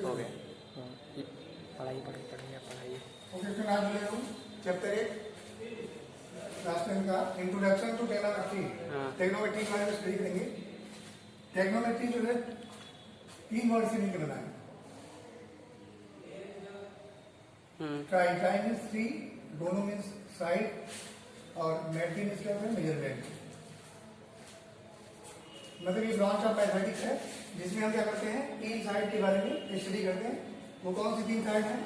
हो गया। पढ़ाई पढ़ाई। ओके, फिर आज ले लो चैप्टर 1 क्लास 10 का इंट्रोडक्शन टू टेक्नोमेट्री। टेक्नोमेट्री के बारे में स्टडी करेंगे। टेक्नोमेट्री जो है 3 वर्ड से निकल रहा है। ट्राई मीन्स 3, दोनों मीन्स साइड और मेट्री मीन्स क्या होता है मेजरमेंट। मतलब ये ब्रांच ऑफ मैथमेटिक्स है जिसमें हम क्या करते हैं 3 साइड के बारे में स्टडी करते हैं। वो कौन सी 3 साइड है?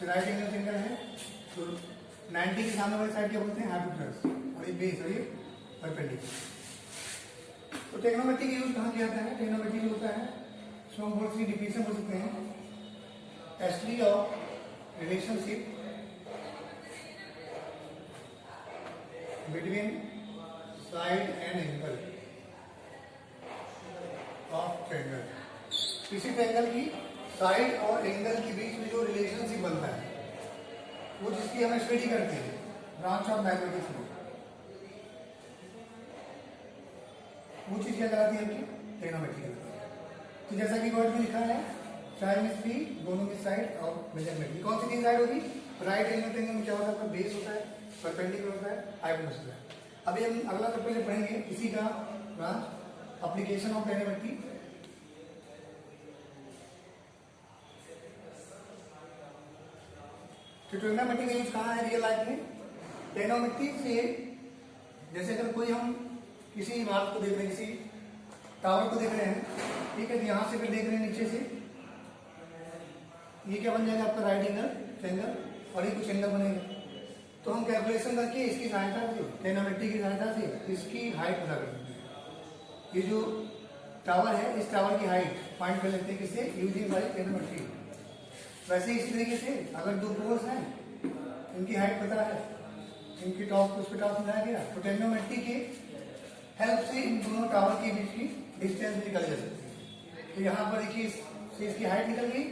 राइट एंगल ट्रायंगल है, तो 90 के सामने वाली साइड क्या बोलते हैं हाइपोटेनस, और ये बेस और ये परपेंडिकुलर। तो टेक्नोमेट्री का यूज कहाँ किया जाता है? टेक्नोमेट्री यूज होता है सो हम बहुत सी डिफिनेशन बोल सकते हैं study of relationship between side and angle of triangle. किसी ट्रायंगल की साइड और एंगल के बीच में जो रिलेशनशिप बनता है वो जिसकी हम स्टडी करते हैं ब्रांच ऑफ मैथमेटिक्स में, वो चीज क्या कराती है आपकी टेक्नोमेट्री कराती है। तो जैसा कि वर्ड में लिखा है ट्राई मीन्स 3, दोनों की साइड और मेजरमेंट। कौन सी 3 साइड होगी? राइट एंगल ट्रायंगल में क्या होता है आपका बेस होता है, परपेंडिकुलर होता है, हाइपोटेनस होता है। अभी हम अगला तो पहले पढ़ेंगे इसी का ब्रांच एप्लीकेशन ऑफ टेक्नोमेट्री। तो टेक्नोमेट्री का यूज कहाँ है रियल लाइफ में? टेक्नोमेट्री से जैसे अगर कोई हम किसी इमारत को देख रहे हैं, किसी टावर को देख रहे हैं, ठीक है, तो यहाँ से फिर देख रहे हैं नीचे से, ये क्या बन जाएगा आपका राइट एंगल ट्रायंगल, और ये कुछ एंगल बनेगा। तो हम कैलकुलेशन करके इसकी सहायता से टेक्नोमेट्री की सहायता से इसकी हाइट पता कर सकते हैं। ये जो टावर है इस टावर की हाइट फाइंड कर लेते हैं किससे? Using by टेक्नोमेट्री। वैसे इसी तरीके से अगर 2 पोल्स हैं इनकी हाइट पता है, इनकी टॉप उस पर टॉप मिलाया गया, तो टेक्नोमेट्री के हेल्प से इन दोनों टावर के बीच की डिस्टेंस निकल जा सकती है। तो यहाँ पर देखिए इसकी हाइट निकल गई,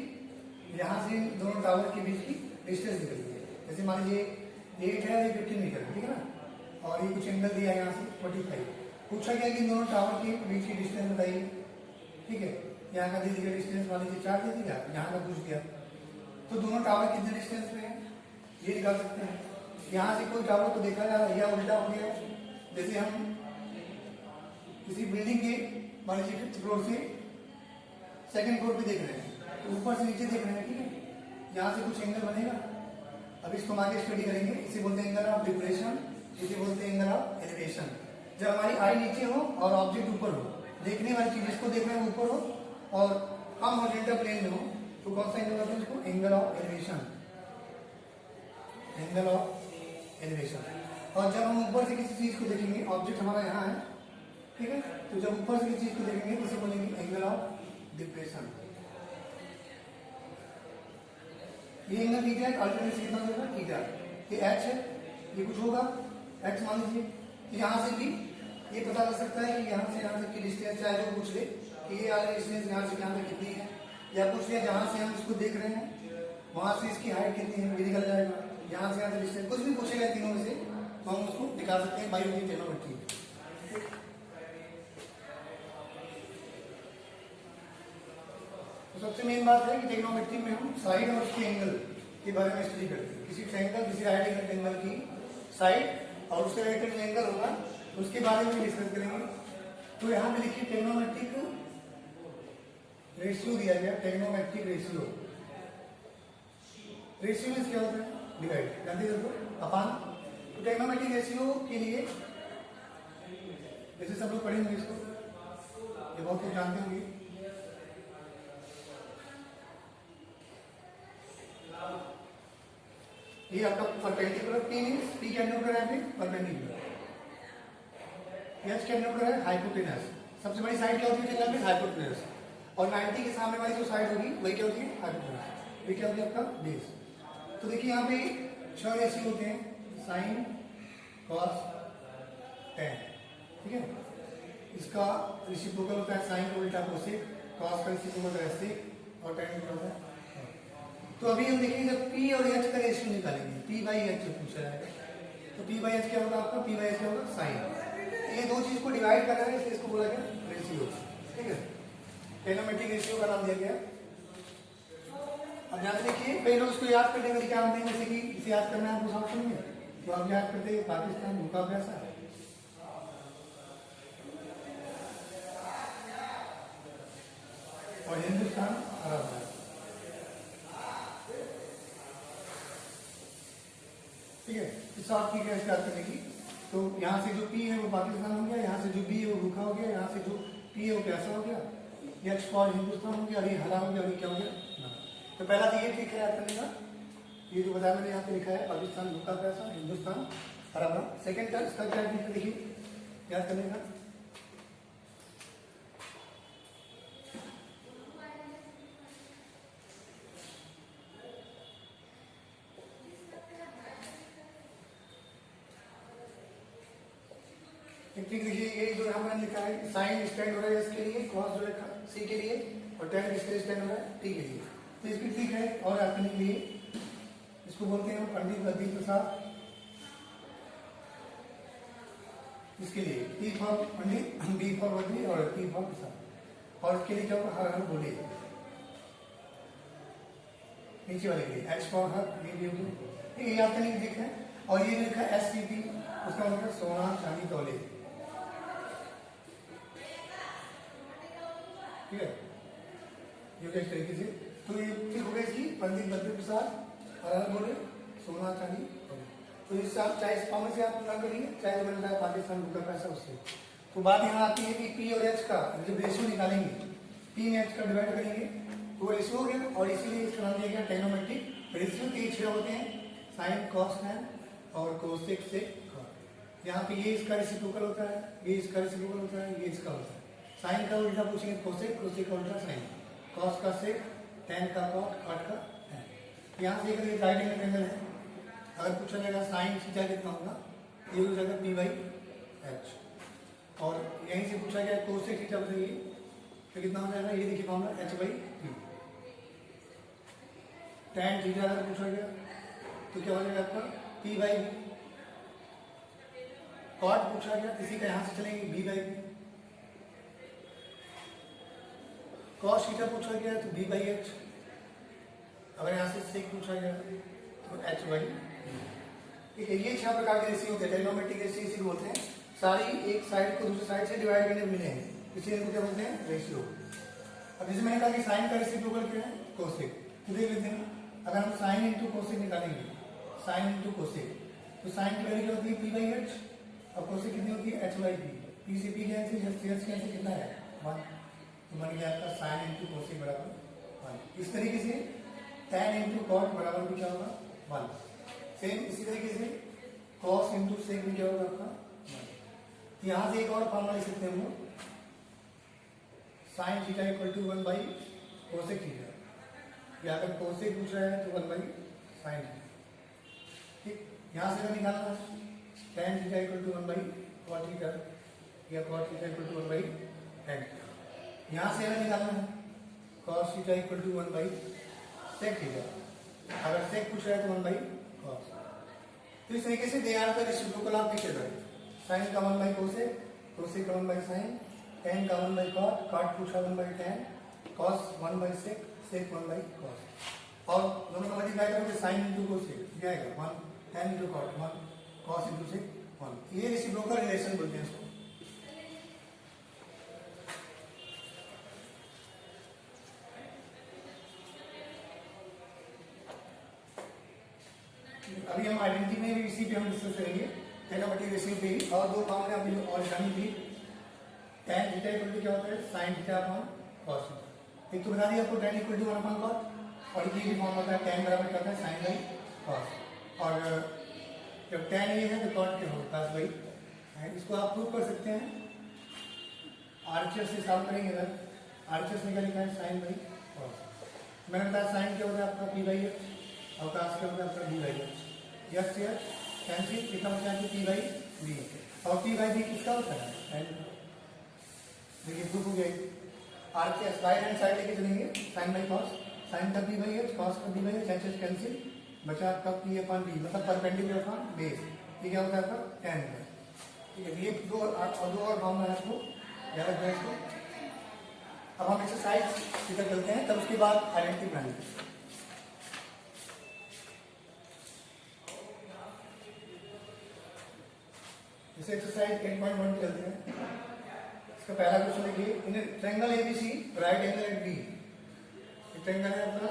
यहाँ से इन दोनों टावर के बीच की डिस्टेंस निकल गई। जैसे मान लीजिए 8 है, ये 15 मीटर है, ठीक है ना, और ये कुछ एंगल दिया यहाँ से 45। पूछा गया कि इन दोनों टावर के बीच की डिस्टेंस बताइए, ठीक है। यहाँ का दे दिया डिस्टेंस, मान लीजिए 4 दे दिया, यहाँ का पूछ दिया, तो दोनों टावर कितने डिस्टेंस पे हैं ये निकाल सकते हैं। यहाँ से कोई टावर को देखा जा रहा है या उल्टा हो गया, जैसे हम किसी बिल्डिंग के मान लीजिए 5th फ्लोर से 2nd फ्लोर पे देख रहे हैं, तो ऊपर से नीचे देख रहे हैं, ठीक है, यहाँ से कुछ एंगल बनेगा। अब इसको हम आगे स्टडी करेंगे। इसे बोलते हैं एंगल ऑफ डिप्रेशन, इसे बोलते हैं एंगल ऑफ एलिवेशन। जब हमारी आई नीचे हो और ऑब्जेक्ट ऊपर हो, देखने वाली चीज जिसको देख रहे हैं ऊपर हो और हम हॉरिजॉन्टल प्लेन में हो, तो कौन सा एंगल होता है? इसको angle of elevation, angle of elevation. और जब हम ऊपर से किसी चीज को देखेंगे, ऑब्जेक्ट हमारा यहाँ है, ठीक है, तो जब ऊपर से किसी चीज को देखेंगे तो इसे बोलेंगे एंगल ऑफ डिप्रेशन। ये एंगल थीटा है, अल्टरनेट कितना होगा? थीटा। ये एच है, ये कुछ होगा एक्स मान लीजिए। यहाँ से भी ये पता लग सकता है कि यहाँ से यहाँ तक की डिस्टेंस, चाहे जो पूछ ले कि ये वाली डिस्टेंस यहाँ से यहाँ तक कितनी है, या पूछ लिया जहाँ से हम इसको देख रहे हैं वहां से इसकी हाइट कितनी है, ये निकल जाएगा। यहाँ से यहाँ से डिस्टेंस कुछ भी पूछेगा तीनों में से, तो हम उसको निकाल सकते हैं बाई यूजिंग टेक्नोमेट्री। तो सबसे मेन बात है कि टेक्नोमेट्री में हम साइड और उसके एंगल के बारे में स्टडी करते हैं। किसी ट्रायंगल, किसी राइट एंगल ट्रायंगल की साइड और उसके रिलेटेड जो एंगल होगा उसके बारे में डिस्कस करेंगे। तो यहाँ पे देखिए टेक्नोमेट्रिक रेशियो दिया गया, टेक्नोमेट्रिक रेशियो। रेशियो में क्या होता है? डिवाइड, जानते हैं अपान। तो टेक्नोमेट्रिक रेशियो के लिए जैसे सब लोग पढ़ेंगे इसको, ये बहुत कुछ जानते होंगे। ये आपका परपेंडिकुलर, पी मींस पी क्या नोट करा है? परपेंडिकुलर। एच क्या नोट करा है? हाइपोटेनस। सबसे बड़ी साइड क्या होती है ट्रायंगल में? हाइपोटेनस। और 90 के सामने वाली जो साइड होगी वही क्या होती है? हाइपोटेनस। ये क्या होती है आपका? बेस। तो देखिए यहाँ पे 6 रेशियो होते हैं, साइन, कॉस, टेन, ठीक है। इसका रेसिप्रोकल होता है साइन का उल्टा कोसेक, कॉस का रेसिप्रोकल होता है सेक, और टेन का होता है। तो अभी हम देखेंगे जब P और H का रेशियो निकालेंगे, P बाई H पूछा जाएगा, तो P बाई H क्या होगा आपका? P बाई H क्या होगा? साइन। ये दो चीज को डिवाइड कर रहा है, इसलिए इसको बोला गया रेशियो, ठीक है। टेनोमेट्रिक रेशियो का नाम दिया गया। अब ध्यान से देखिए, कई लोग इसको याद करने में क्या आते हैं, जैसे कि इसे याद करना है आपको ऑप्शन में, तो आप याद करते हैं पाकिस्तान भूखा प्यासा और हिंदुस्तान हरा भरा। ठीक है, इस आपकी क्या याद करने की, तो यहाँ से जो पी है वो पाकिस्तान हो गया, यहाँ से जो बी है वो भूखा हो गया, यहाँ से जो पी है वो प्यासा हो गया, एच फॉर हिंदुस्तान हो गया, और ये हरा हो गया, और ये क्या हो गया। तो पहला तो ये ठीक है याद करने का, ये जो बताया मैंने यहाँ पे लिखा है पाकिस्तान भूखा प्यासा, हिंदुस्तान हरा भरा। सेकेंड टर्म इसका क्या है देखिए याद करने का, ठीक देखिए, ये जो यहाँ मैंने लिखा है साइन स्टैंड हो रहा है इसके लिए, कॉस जो है सी के लिए, और टैन किसके लिए स्टैंड हो रहा है, टी के लिए। तो इसकी ठीक है, और याद करने के लिए इसको बोलते हैं पंडित प्रदीप प्रसाद, इसके लिए T for Pandit, B for Badri और टी फॉर प्रसाद, और इसके लिए क्या होगा, हर हर बोले नीचे वाले के लिए, एच फॉर हर, ये याद करने की ठीक है। और ये लिखा है एस सी पी, उसका मतलब सोना चांदी तौले, ठीक है, ये किस तरीके से, तो ये ठीक हो गया इसकी पंडित बद्री प्रसाद हर बोले सोना चांदी तौले। तो इससे आप चाहे इस फॉर्म से आप ना करिए, चाहे मैंने बताया पाकिस्तान भूखा पैसा उससे। तो बात यहाँ आती है कि पी और एच का जब रेशियो निकालेंगे, पी में एच का डिवाइड करेंगे तो वो रेशियो हो गया, और इसीलिए इसका नाम दिया गया टेनोमेट्रिक रेशियो। के 6 होते हैं, साइन कॉस टैन और कोसेक से। यहाँ पे ये इसका रेसिप्रोकल होता है, ये इसका रेसिप्रोकल होता है, ये इसका होता है। साइन का उल्टा पूछेंगे कोसेक, कोसेक का उल्टा साइन, कॉस का सेक, टैन का कॉट, कॉट का टैन। यहाँ से एक राइट एंगल ट्रायंगल है, अगर पूछा जाएगा साइन थीटा कितना होगा, ये हो जाएगा पी बाई एच, और यहीं से पूछा गया कोसेक थीटा बताइए तो कितना हो जाएगा, ये देखिए formula H by P. Tan theta अगर पूछा गया तो क्या हो जाएगा आपका पी बाई बी। कॉट पूछा गया, किसी का यहाँ से चलेंगे B by B. Cos theta पूछा गया तो बी बाई एच, अगर यहाँ से सेक पूछा गया तो एच बाई। ठीक है, ये 6 प्रकार के रेशियो होते हैं, टेनोमेट्रिक रेशियो इसी बोलते हैं। सारी एक साइड को दूसरी साइड से डिवाइड करने मिले हैं, इसलिए इनको क्या बोलते हैं, रेशियो। अब जैसे मैंने कहा कि साइन का रेसिप्रोकल क्या है, कोसेक, तो देख लेते हैं। अगर हम साइन इंटू कोसेक निकालेंगे, साइन इंटू कोसेक, तो साइन की वैल्यू क्या होती है पी बाई एच, और कोसेक कितनी होती है एच बाई पी। पी से पी कैंसिल, एच कैंसिल, कितना है 1, तो बन गया आपका साइन इंटू कोसेक बराबर 1। इस तरीके से टैन इंटू कॉट बराबर भी क्या होगा 1। सेम इसी तरीके से कॉस इंटू सेक भी क्या होगा आपका 1। यहाँ से एक और फॉर्मूला लिख सकते हैं हम लोग, sine theta equal to 1 by cosec theta, या अगर कोसेक पूछ रहा है तो 1 बाई साइन थीटा। ठीक, यहाँ से अगर निकालना है tan theta equal to 1 by cot theta, या cot theta equal to 1 by tan theta. यहाँ से अगर निकालना है cos theta equal to 1 by sec theta, अगर सेक पूछ रहा है तो 1 बाई कॉस। तो इस तरीके से they are the reciprocal of each other. Sine का 1 बाई कोसेक, कोसेक का 1 बाई साइन, टैन का 1 बाई कॉट, कॉट पूछा 1 by tan, cos 1 by sec, sec 1 by cos. और दोनों का मल्टीप्लाई करोगे साइन इंटू कोसेक क्या आएगा 1, tan into cot 1, cos into sec 1। ये रेसिप्रोकल रिलेशन बोलते हैं इसको। अभी हम आइडेंटिटी में भी इसी पे हम डिस्कस करेंगे, टेनोमेट्रिक रेशियो पे ही। और दो फॉर्मूले आपकी जो और जानी थी, टैन थीटा इक्वल टू क्या होता है sine theta upon cos theta. एक तो बता दिया आपको tan equal to 1 upon cos, और ये भी फॉर्म होता है टैन बराबर क्या होता है साइन बाई कॉस। और जब टैन ये है तो कॉट क्या होगा कॉस बाई। इसको आप प्रूव कर सकते हैं, आर्चर से सॉल्व करेंगे। अगर आर्चर से क्या लिखा है साइन बाई कॉस। मैंने बताया साइन क्या होता है आपका पी बाई एच, और कॉस क्या होता है आपका डी बाई एच। यस से कैंसिल, कितना होता है पी बाई बी, और पी बाई बी किसका होता है, देखिए प्रूफ हो गया। आर्चर राइट हैंड साइड लेके चलेंगे, साइन बाई कॉस, साइन का पी बाई एच, कॉस का D by H, H H cancel, बचा आपका पी अपॉन बी, मतलब परपेंडिकुलर अपॉन बेस। ये क्या होता है आपका टैन है। ठीक है, ये दो और फॉर्मूला है, आपको याद रखना है इसको। अब हम एक्सरसाइज की तरफ चलते हैं, तब उसके बाद आइडेंटिटी बनाएंगे। जैसे एक्सरसाइज 8.1 पे चलते हैं। इसका पहला क्वेश्चन देखिए, in triangle ABC right angle at B. Triangle है अपना,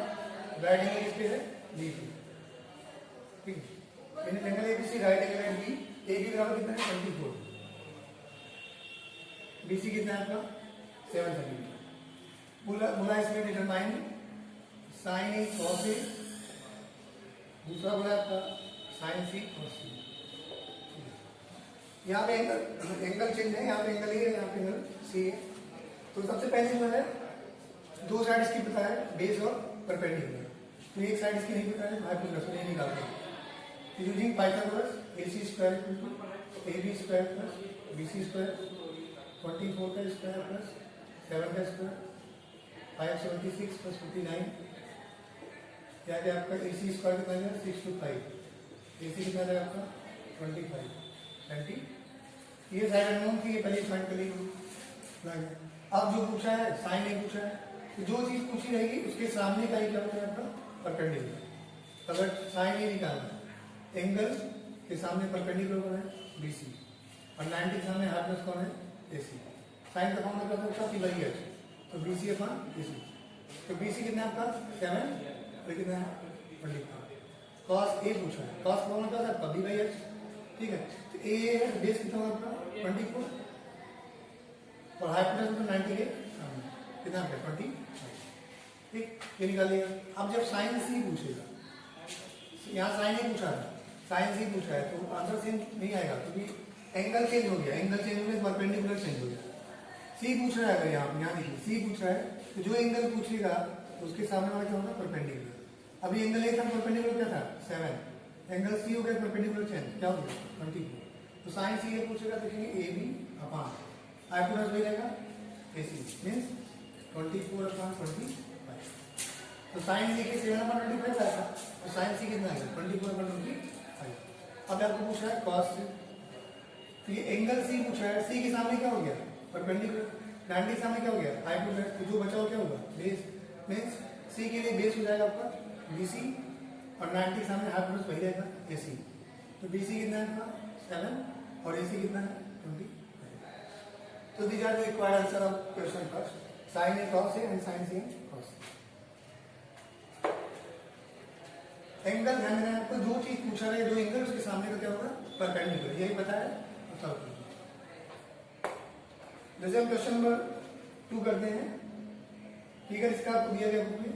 राइट एंगल इस पे है बी पे, ठीक है। In triangle ABC right angle at B, A B बराबर कितना है 24, बीसी कितना है आपका 7 सेंटीमीटर। बोला इसमें डिटरमाइन साइन ए कॉस ए, दूसरा बोला आपका साइन सी कॉस सी। यहाँ पे एंगल चेंज है, यहाँ पे एंगल ए है, यहाँ पे एंगल सी है। तो सबसे पहले जो है दो साइड इसकी पता है, बेस और परपेंडिकुलर। तो एक साइड इसकी नहीं पता है, हाइपोटेनस नहीं निकालते हैं। Using Pythagoras AC square AB square plus BC square 24 का स्क्वायर प्लस 7 का स्क्वायर 576 प्लस 59, क्या क्या आपका AC स्क्वायर कितना है 625, AC कितना है आपका 25 20। ये साइड अननोन थी, ये पहले फाइंड कर ली। अब जो पूछा है साइन ए पूछा है, तो जो चीज पूछी रहेगी उसके सामने का ही क्या होता है आपका परपेंडिकुलर। अगर साइन ए निकालना है, एंगल के सामने परपेंडिकुलर कौन है BC, और 90 के सामने हाइपोटेनस कौन है AC। साइन का फॉर्मूला क्या होता है कि वही है, तो BC अपॉन AC। तो BC कितना है आपका 7 और कितना है 24। कॉस ए पूछा है, कॉस फॉर्मूला क्या होता है कभी वही है, ठीक है। तो ए है बेस कितना होगा आपका 24 और हाइपोटेनस तो 90 के सामने कितना है 20, ठीक, ये निकालिएगा। अब जब साइन सी पूछेगा, यहाँ साइन ए पूछा है, साइन सी पूछा है, तो आंसर सेम नहीं आएगा क्योंकि एंगल चेंज हो गया, एंगल चेंज हो गया परपेंडिकुलर चेंज हो गया। सी पूछ रहा है, अगर यहाँ देखिए सी पूछ रहा है, तो जो एंगल पूछेगा उसके सामने वाला क्या होगा परपेंडिकुलर। अभी एंगल ए था परपेंडिकुलर क्या था 7, एंगल सी हो गया परपेंडिकुलर चेंज क्या हो गया 24। तो साइन सी ये पूछेगा, देखेंगे AB अपॉन हाइपोटेनस भी रहेगा AC मींस 24 अपॉन 25। तो साइन देखिए 7 अपॉन 25 आएगा, तो साइन सी कितना आएगा 24 अपॉन 25। अब आपको पूछा है कॉस सी, तो ये एंगल सी पूछा है, सी के सामने क्या हो गया परपेंडिकुलर, 90 के सामने क्या हो गया हाइपोटेनस, तो जो बचा हो क्या होगा बेस, मींस सी के लिए बेस हो जाएगा आपका BC और 90 के सामने हाइपोटेनस वही रहेगा AC। तो BC कितना है आपका 7 और AC कितना है 20। तो these are the required answer of question first, sine A cos A and sine C cos. Angle ध्यान देना है आपको, जो चीज पूछा है जो एंगल उसके सामने का क्या होगा परपेंडिकुलर, यही पता है। जैसे हम क्वेश्चन नंबर 2 करते हैं, फिगर इसका आपको दिया गया बुक में,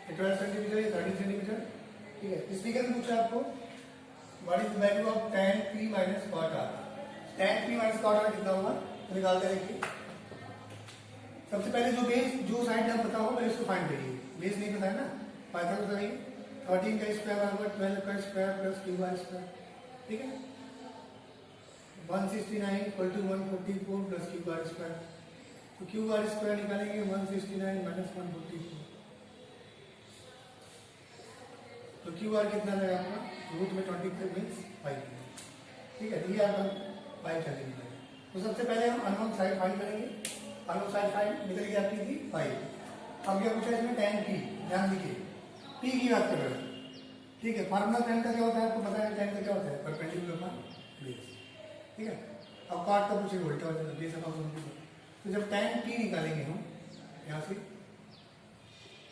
ये 12 सेंटीमीटर, ये 13 सेंटीमीटर, ठीक है। इस फिगर में पूछा आपको what is the value of tan p minus cot r। tan p minus cot r कितना होगा तो निकालते देखिए। सबसे पहले जो साइड हम पता हो पहले उसको फाइंड करिए, बेस नहीं पता है ना, पाइथागोरस लगाइए 13 का स्क्वायर बराबर 12 का स्क्वायर प्लस QR स्क्वायर, ठीक है। 169 equal to 144 plus QR square, तो QR स्क्वायर निकालेंगे 169 माइनस 144, तो QR कितना रहेगा आपका रूट में 23 मीन्स 5, ठीक है। ये आपका 5 सेंटीमीटर। तो सबसे पहले हम अननोन साइड फाइंड करेंगे, अननोन साइड फाइंड निकल गई आपकी थी 5। अब क्या पूछा है इसमें tan p, ध्यान दीजिए P की बात कर रहे हैं, ठीक है। फार्मूला tan का क्या होता है आपको पता है, tan का क्या होता है परपेंडिकुलर अपॉन बेस, ठीक है। अब cot का पूछेगा उल्टा हो जाएगा बेस अपॉन परपेंडिकुलर। तो जब tan p निकालेंगे हम यहाँ से,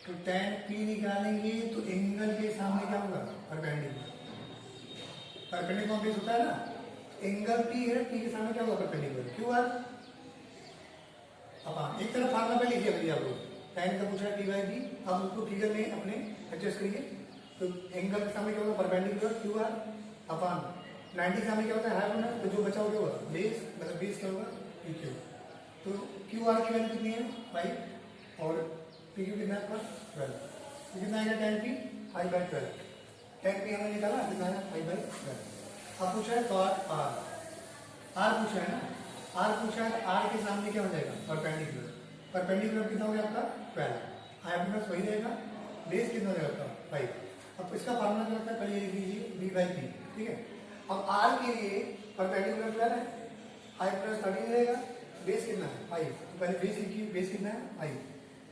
तो tan p निकालेंगे तो एंगल के सामने क्या होगा परपेंडिकुलर, परपेंडिकुलर बेस होता है ना, एंगल p है, p के सामने क्या होगा परपेंडिकुलर QR अपॉन। एक तरफ फार्मूला पे लिखिए अभी आप लोग, tan का पूछा है p बाई b, आप उसको फिगर में अपने एडजस्ट करिए। तो एंगल के सामने क्या होगा परपेंडिकुलर QR अपॉन 90 के सामने क्या होता है हाइपोटेनस, तो जो बचा हो क्या होगा बेस, मतलब बेस क्या होगा PQ। तो QR की वैल्यू कितनी है 5 और PQ कितना है आपका 12, तो कितना आएगा tan p 5/12। tan p हमने निकाला कितना है 5/12। अब पूछा है cot r, r पूछा है ना, r पूछा है, r के सामने क्या हो जाएगा परपेंडिकुलर, परपेंडिकुलर कितना हो गया आपका 12, हाइपोटेनस वही रहेगा, बेस कितना हो जाएगा आपका 5। अब इसका फार्मूला क्या होता है पहले ये लिख लीजिए b/p, ठीक है। अब आर के लिए परपेंडिकुलर 12 है, 5 प्लस 13 रहेगा, बेस कितना है 5, तो पहले बेस लिखिए, बेस कितना है 5,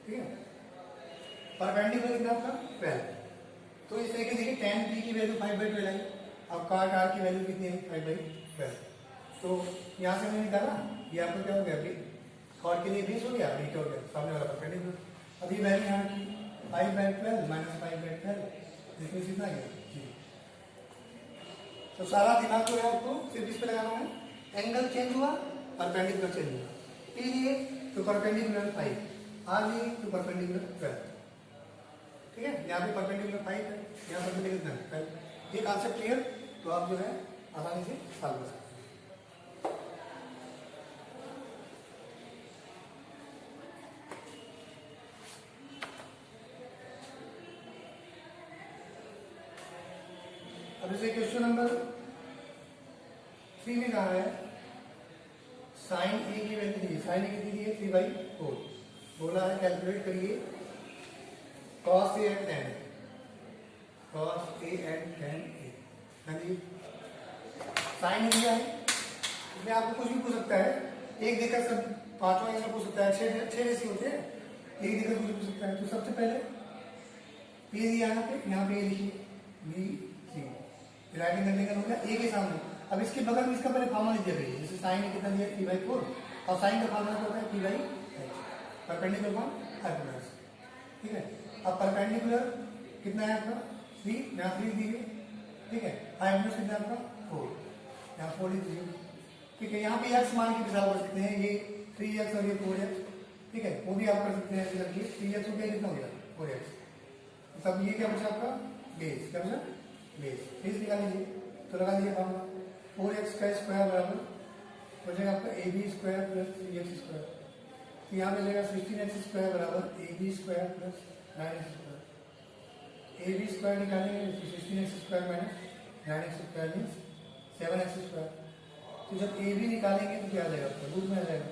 ठीक है। परपेंडिकुलर कितना आपका 12, तो इस तरीके से tan p की वैल्यू 5/12 आई। अब cot r की वैल्यू कितनी है 5/12, तो यहाँ से हमने निकाला, ये आपको क्या हो गया अभी cot के लिए बेस हो गया, अभी क्या हो गया सामने वाला परपेंडिकुलर। अभी वैल्यू यहाँ की 5/12 माइनस 5/12, इसमें कितना गया जी। तो सारा दिमाग जो है आपको सिर्फ इस पे लगाना है, एंगल चेंज हुआ, परपेंडिकुलर चेंज हुआ, p लिए तो परपेंडिकुलर 5, r लिए तो परपेंडिकुलर 12, ठीक है। यहाँ पे परपेंडिकुलर 5 है, यहाँ परपेंडिकुलर 12, ये कॉन्सेप्ट क्लियर, तो आप जो है आसानी से सॉल्व कर सकते हैं। अब जैसे क्वेश्चन नंबर 3 में कहा है साइन ए की वैल्यू दी है, साइन ए कितनी दी है 3/4, बोला है कैलकुलेट करिए cos a and tan, cos a and tan a, हाँ जी। साइन दिया है, इसमें आपको कुछ भी पूछ सकता है, एक देकर सब पांचों ऐसा पूछ सकता है, छह रेसी होते हैं, एक देकर कुछ पूछ सकता है। तो सबसे पहले p दिया यहाँ पे लिखिए बी सी, राइट एंगल हो गया ए के सामने। अब इसके बगल में इसका पहले फॉर्मूला लिख दिया, जैसे साइन कितना दिया 3/4, और साइन का फॉर्मूला क्या होता है p/h, परपेंडिकुलर वन हाइपोटेन्यूज, ठीक है। अब परपेंडिकुलर कितना है आपका 3, यहाँ 3 दी है, ठीक है। हाइपोटेन्यूज कितना है आपका 4, यहाँ 4 दी, ठीक है। यहाँ पे x मान के हिसाब कर सकते हैं, ये 3x और ये 4x, ठीक है, वो भी आप कर सकते हैं। ऐसे रखिए 3x हो गया, कितना हो गया 4x, तब ये क्या बचा आपका बेस, क्या बचा बेस निकाल लीजिए, तो लगा लीजिए फॉर्मूला 4x का स्क्वायर बराबर बचेगा आपका ab square plus 3x square, तो यहाँ मिलेगा 16x स्क्वायर बराबर ab square plus 9x square, ab square निकालेंगे तो 16x square minus 9x square means 7x square, तो जब ab निकालेंगे तो क्या आ जाएगा आपका रूट में आ जाएगा,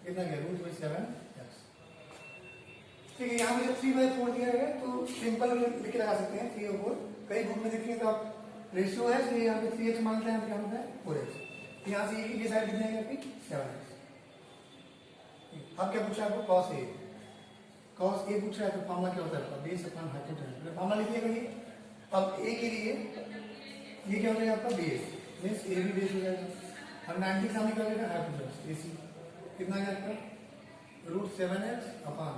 कितना गया √7x, ठीक है। यहाँ पे जब 3/4 दिया है तो सिंपल लिख के लगा सकते हैं 3 और 4, कई बुक में देखिए तो आप रेशियो है, इसलिए यहाँ पे 3x मानते हैं, क्या होता है 4x, यहाँ से ये साइड कितना है आपकी 7x। अब क्या पूछा आपको cos a पूछा है, तो फॉर्मूला क्या होता है आपका बेस अपॉन हाइपोटेन्यूज, फॉर्मूला लिखिएगा ये। अब a के लिए ये क्या हो जाएगा आपका बेस, मीन्स a भी बेस हो जाएगा, अब 90 के सामने क्या हो जाएगा हाइपोटेन्यूज ac, कितना है आपका √7x upon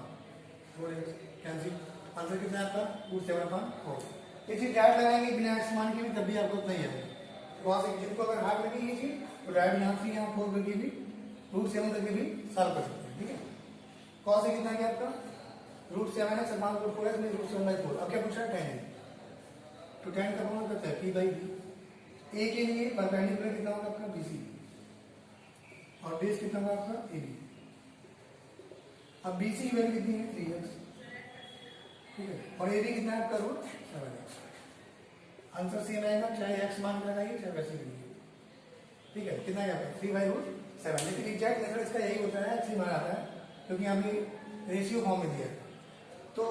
4x, cancel, answer कितना है आपका √7/4। ये चीज डायरेक्ट लगाएंगे बिना एक्स मान के भी तब भी आपको उतना ही आएगा, वहां से जिनको अगर हार्ड लगे ये चीज तो डायरेक्ट यहाँ से यहाँ 4 करके भी √7 करके भी सॉल्व कर सकते हैं, ठीक है। कॉस से कितना गया आपका √7x अपॉन 4x में √7/4। अब क्या पूछा है tan, तो tan का फॉर्मूला क्या है p/b, a के लिए परपेंडिकुलर कितना होगा आपका bc और बेस कितना होगा आपका ab। अब bc की वैल्यू कितनी है 3x, ठीक है, और ab कितना है आपका √7x। आंसर सेम आएगा, चाहे x मान लगाइए चाहे वैसे भी, ठीक है। कितना है आपका 3/√7, लेकिन एग्जैक्ट मेथड इसका यही होता है, x ही मान आता है, क्योंकि यहाँ पे रेशियो फॉर्म में दिया है। तो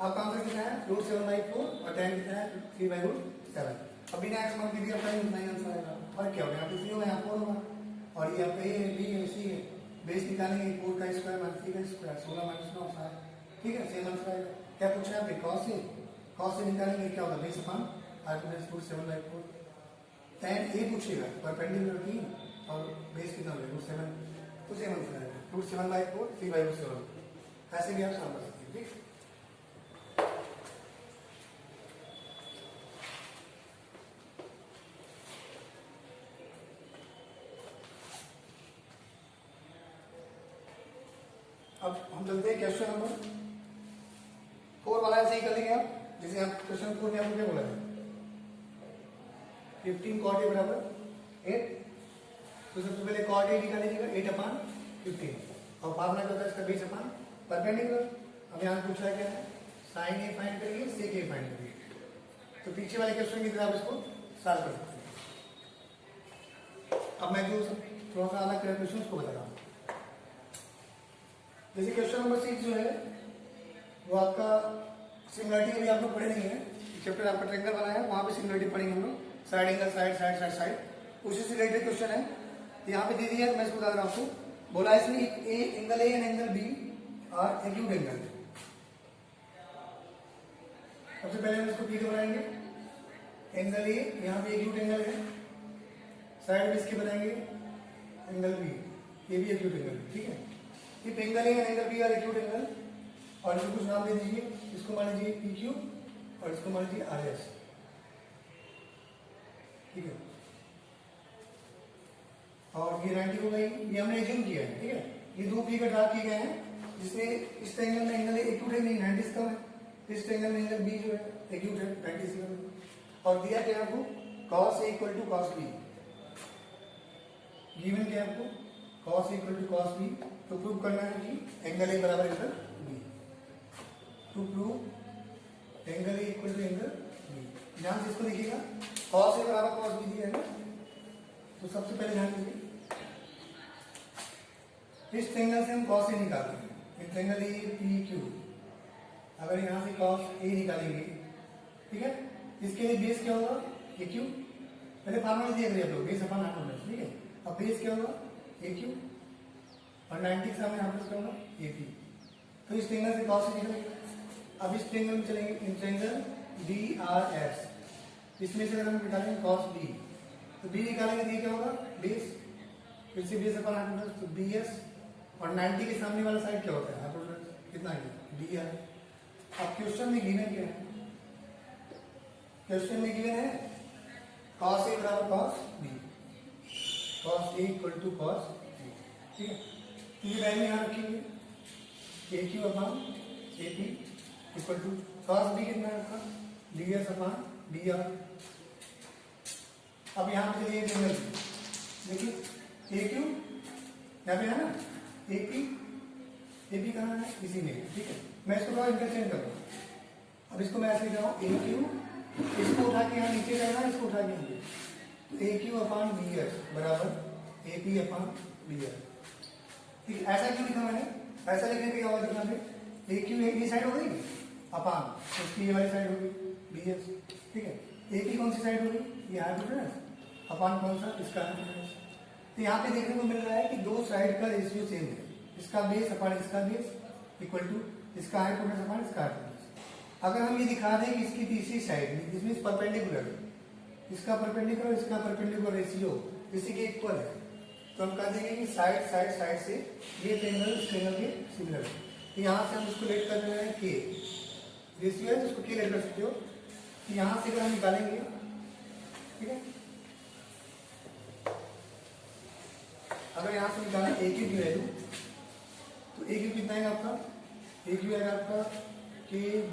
आपका आंसर कितना है √7/4 और tan कितना है 3/√7। अब बिना x मान के दिया अपना ही उतना ही आंसर आएगा, और क्या होगा यहाँ पे 3 होगा, यहाँ 4 होगा, और ये आपका a है, b है, c है, बेस निकालेंगे 4 का स्क्वायर माइनस 3 का स्क्वायर 16 माइनस 9 7, ठीक है, सेम आंसर आएगा। क्या पूछा है cos से निकालेंगे क्या होगा base upon hypotenuse 7/4, tan a पूछेगा परपेंडिकुलर की और बेस कितना होगा √7, तो सेम आंसर आएगा √7/4 3/√7, ऐसे भी आप सॉल्व कर सकते हैं, ठीक। अब हम चलते हैं क्वेश्चन नंबर 4 वाला, ऐसे ही कर लेंगे आप, जैसे आप क्वेश्चन 4 में आपको क्या बोला है 15 cot a बराबर 8, तो सबसे पहले cot a निकाल लीजिएगा 8/15, और फार्मूला क्या होता है इसका बेस अपॉन परपेंडिकुलर। अब यहाँ पूछा है क्या है sin a फाइंड करिए, sec a फाइंड करिए, तो पीछे वाले क्वेश्चन की तरह आप इसको सॉल्व कर सकते हैं। अब मैं जो थोड़ा सा अलग क्वेश्चन को बता रहा हूँ, जैसे क्वेश्चन नंबर 6 जो है वो आपका सिमिलरिटी अभी आप लोग पढ़े नहीं है, चैप्टर आपका ट्रायंगल वाला है, वहां पे सिमिलरिटी पढ़ेंगे हम लोग। Side angle side side side side, उसी से रिलेटेड क्वेश्चन है। तो यहाँ पे दे दिया है, मैं इसको बता रहा हूँ आपको। बोला इसमें angle A and angle B are acute angle. सबसे पहले हम इसको पी के बनाएंगे। एंगल ए यहाँ पे एक्यूट एंगल है, साइड में इसके बनाएंगे एंगल बी, ये भी एक्यूट एंगल है, ठीक है। If angle A and angle B are acute angle, और इसको कुछ नाम दे दीजिए, इसको मान लीजिए पी क्यू और इसको मान लीजिए आर एस, ठीक है। और ये 90 हो गई, ये हमने एज्यूम किया है, ठीक है। ये दो फिगर ड्रा किए गए हैं, जिसमें इस ट्रायंगल में एंगल एक्यूट है नहीं, 90 कम है, इस ट्रायंगल में एंगल बी जो है एक्यूट है, 90 कम है। और दिया क्या आपको, cos A equal to cos B, given क्या आपको, cos A equal to cos B। तो प्रूव करना है कि एंगल A बराबर angle B, to prove angle A equal to angle B। ध्यान से इसको देखिएगा, cos A बराबर cos B दिया है ना, तो सबसे पहले ध्यान दीजिए, इस ट्रायंगल से हम cos A निकालते हैं, ट्रायंगल APQ। अगर यहां से cos A निकालेंगे, ठीक है, इसके लिए बेस क्या होगा, AQ। पहले फार्मूला दिया करिए आप लोग, बेस अपॉन हाइपोटेनस, ठीक है। अब बेस क्या होगा, AQ, और 90 के सामने हाइपोटेनस क्या होगा, AP। तो इस ट्रायंगल से cos A निकलेगा। अब इस ट्रायंगल में चलेंगे, इन ट्रायंगल DRS, इसमें से अगर हम निकालेंगे cos B, तो B निकालेंगे तो ये क्या होगा, बेस, फिर से बेस अपॉन हाइपोटेनस, तो BS, और 90 के सामने वाला साइड क्या होता है, हाइपोटेनस कितना है, DR। अब क्वेश्चन में गिवन क्या है, क्वेश्चन में गिवन है cos A बराबर cos B, cos A equal to cos B, ठीक है। तो ये वैल्यू यहाँ रखेंगे, AQ upon AP equal to cos B कितना है आपका, DS अपॉन DR। अब यहाँ पे चलिए एंगल, देखिए AQ यहाँ पे है ना, AP कहाँ है, इसी में, ठीक है। मैं इसको थोड़ा इंटरचेंज कर रहा हूँ। अब इसको मैं ऐसे लिख रहा हूँ, AQ, इसको उठा के यहाँ नीचे करना है, इसको उठा के नीचे, तो AQ अपॉन BS बराबर AP अपॉन BS, ठीक है। ऐसा क्यों लिखा मैंने, ऐसा लिखने पे क्या होगा, देखना पे AQ ये साइड हो गई अपॉन, इसकी ये वाली साइड होगी BS, ठीक है। AP कौन सी साइड होगी, ये हाइपोटेनस, अपॉन कौन सा, इसका हाइपोटेनस। तो यहाँ पे देखने को मिल रहा है कि दो साइड का रेशियो सेम है, इसका बेस अपॉन इसका बेस इक्वल टू इसका हाइपोटेनस अपॉन इसका हाइपोटेनस। अगर हम ये दिखा दें कि इसकी तीसरी साइड जिसमें परपेंडिकुलर, इसका परपेंडिकुलर इसका परपेंडिकुलर रेशियो इसी के इक्वल है, तो हम कह देंगे कि साइड साइड साइड से ये ट्रायंगल इस ट्रायंगल के सिमिलर है। तो यहाँ से हम इसको लेट कर रहे हैं के रेशियो है, जिसको के लेट कर सकते हो। तो यहाँ से अगर हम निकालेंगे, ठीक है, अगर यहाँ से निकालें AQ की वैल्यू, तो AQ कितना है आपका, AQ है आपका के